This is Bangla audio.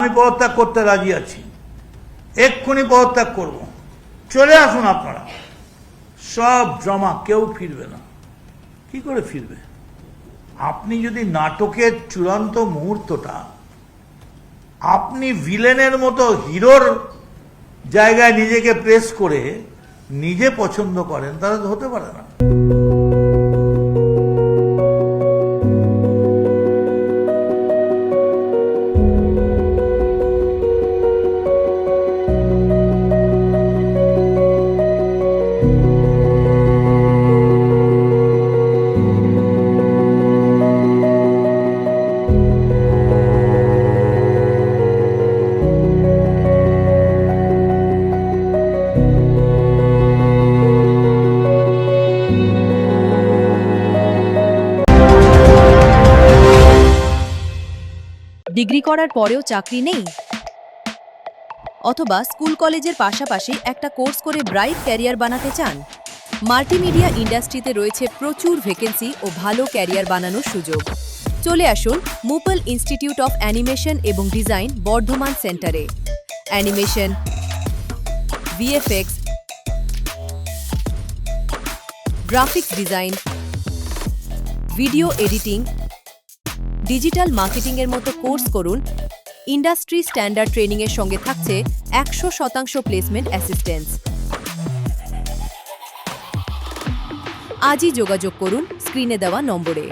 আমি পদত্যাগ করতে রাজি আছি, এক্ষুনি পদত্যাগ করব। চলে আসুন আপনারা, সব জমা, কেউ ফিরবে না। কি করে ফিরবে? আপনি যদি নাটকের চূড়ান্ত মুহূর্তটা আপনি ভিলেনের মতো হিরোর জায়গায় নিজেকে প্লেস করে নিজে পছন্দ করেন, তাহলে তো হতে পারে না। ডিগ্রি করার পরেও চাকরি নেই, অথবা স্কুল কলেজের পাশাপাশি একটা কোর্স করে ব্রাইট ক্যারিয়ার বানাতে চান? মাল্টিমিডিয়া ইন্ডাস্ট্রিতে রয়েছে প্রচুর ভ্যাকেন্সি ও ভালো ক্যারিয়ার বানানোর সুযোগ। চলে আসুন মুপল ইনস্টিটিউট অফ অ্যানিমেশন এবং ডিজাইন বর্ধমান সেন্টারে। Animation, VFX, graphics design, video editing, digital মার্কেটিংয়ের মতো কোর্স করুন। ইন্ডাস্ট্রি স্ট্যান্ডার্ড ট্রেনিংয়ের সঙ্গে থাকছে 100% প্লেসমেন্ট অ্যাসিস্ট্যান্স। আজই যোগাযোগ করুন স্ক্রিনে দেওয়া নম্বরে।